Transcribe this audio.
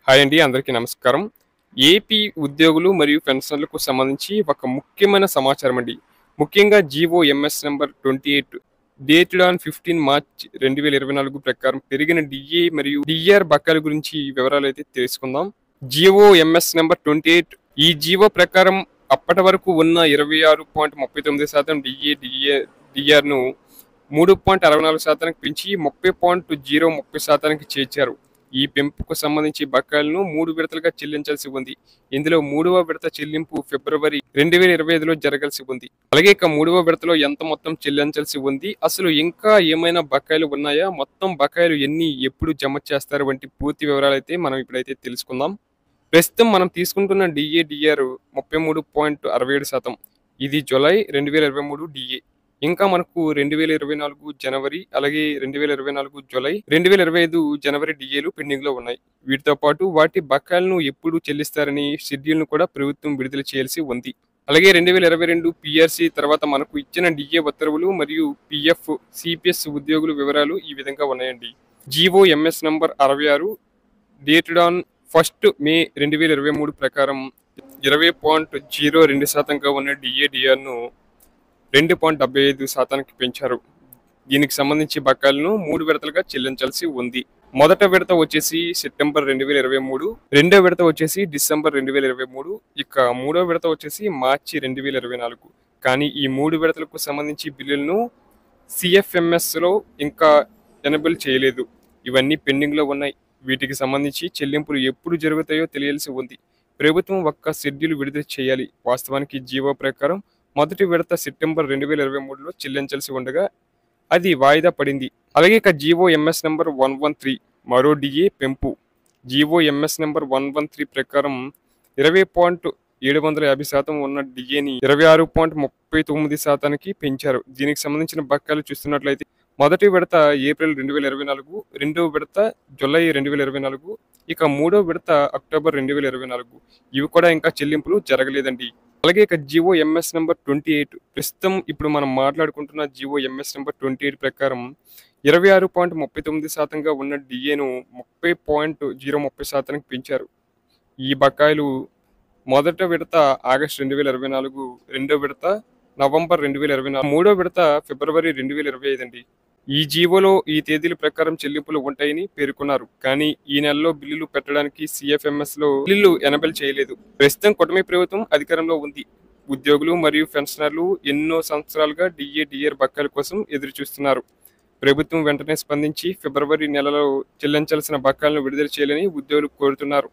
Hi అండి, అందరికీ నమస్కారం. ఏపీ ఉద్యోగులు మరియు పెన్షనర్లకు సంబంధించి ఒక ముఖ్యమైన సమాచారం అండి. ముఖ్యంగా GO MS number 28 dated on 15 March 2024 ప్రకారం పెరిగిన డిఏ మరియు డిఆర్ బకాయిల గురించి వివరాలైతే తెలుసుకుందాం. జీవో ఎంఎస్ నంబర్ 28 ఈ జీవో ప్రకారం అప్పటి వరకు ఉన్న 26.39% డిఆర్ను 3.64% పెంచి 30.030% చేర్చారు. ఈ పెంపుకు సంబంధించి బకాయిలను 3 విడతలుగా చెల్లించాల్సి ఉంది. ఇందులో 3వ విడత చెల్లింపు ఫిబ్రవరి 2025లో జరగాల్సి ఉంది. అలాగే ఇక 3వ విడతలో ఎంత మొత్తం చెల్లించాల్సి ఉంది, అసలు ఇంకా ఏమైనా బకాయిలు ఉన్నాయా, మొత్తం బకాయిలు ఎన్ని, ఎప్పుడు జమ చేస్తారు వంటి పూర్తి వివరాలు అయితే మనం ఇప్పుడైతే తెలుసుకుందాం. ప్రస్తుతం మనం తీసుకుంటున్న డిఆర్ 33.67%. ఇది జూలై 2023 డిఏ. ఇంకా మనకు 2024 జనవరి, అలాగే 2024 జూలై, 2025 జనవరి డిఏలు పెండింగ్ లో ఉన్నాయి. వీటితో పాటు వాటి బకాయిలను ఎప్పుడు చెల్లిస్తారని షెడ్యూల్ను కూడా ప్రభుత్వం విడుదల చేయాల్సి ఉంది. అలాగే 2022 పిఆర్సీ తర్వాత మనకు ఇచ్చిన డిఏ ఉత్తర్వులు మరియు పిఎఫ్, సిపిఎస్ ఉద్యోగుల వివరాలు ఈ విధంగా ఉన్నాయండి. GO MS number 66 dated on 1 మే 2023 ప్రకారం 20.02%గా ఉన్న డిఆర్ను 2.75%కి పెంచారు. దీనికి సంబంధించి బకాయిలను 3 విడతలుగా చెల్లించాల్సి ఉంది. మొదట విడత వచ్చేసి సెప్టెంబర్ 2023, రెండో విడత వచ్చేసి డిసెంబర్ 2023, ఇక మూడో విడత వచ్చేసి మార్చి 2024. కానీ ఈ 3 విడతలకు సంబంధించి బిల్లులను సిఎఫ్ఎంఎస్లో ఇంకా ఎనబుల్ చేయలేదు. ఇవన్నీ పెండింగ్లో ఉన్నాయి. వీటికి సంబంధించి చెల్లింపులు ఎప్పుడు జరుగుతాయో తెలియాల్సి ఉంది. ప్రభుత్వం ఒక్క షెడ్యూల్ విడుదల చేయాలి. వాస్తవానికి జీవో ప్రకారం మొదటి విడత సెప్టెంబర్ 2023లో చెల్లించాల్సి ఉండగా అది వాయిదా పడింది. అలాగే ఇక జీవో ఎంఎస్ నంబర్ 113 మరో డిఏ పెంపు. జీవో ఎంఎస్ నంబర్ 113 ప్రకారం 20.750% ఉన్న డిఏని 26.39%కి పెంచారు. దీనికి సంబంధించిన బకాయిలు చూస్తున్నట్లయితే మొదటి విడత ఏప్రిల్ 2024, రెండో విడత జూలై 2024, ఇక మూడో విడత అక్టోబర్ 2024. ఇవి కూడా ఇంకా చెల్లింపులు జరగలేదండి. అలాగే ఇక జీవో ఎంఎస్ నంబర్ 28 ప్రస్తుతం ఇప్పుడు మనం మాట్లాడుకుంటున్న జీవో ఎంఎస్ నంబర్ 28 ప్రకారం 26.39%గా ఉన్న డిఏను 30.030%కి పెంచారు. ఈ బకాయిలు మొదట విడత ఆగస్టు 2024, రెండో విడత నవంబర్ 2024, మూడో విడత ఫిబ్రవరి 2025 అండి. ఈ జీవోలో ఈ తేదీల ప్రకారం చెల్లింపులు ఉంటాయని పేర్కొన్నారు. కానీ ఈ నెలలో బిల్లులు పెట్టడానికి సిఎఫ్ఎంఎస్లో బిల్లులు ఎనబుల్ చేయలేదు. ప్రస్తుతం కూటమి ప్రభుత్వం అధికారంలో ఉంది. ఉద్యోగులు మరియు పెన్షనర్లు ఎన్నో సంవత్సరాలుగా డిఆర్ బకాయిల కోసం ఎదురు చూస్తున్నారు. ప్రభుత్వం వెంటనే స్పందించి ఫిబ్రవరి నెలలో చెల్లించాల్సిన బకాయిలను విడుదల చేయాలని ఉద్యోగులు కోరుతున్నారు.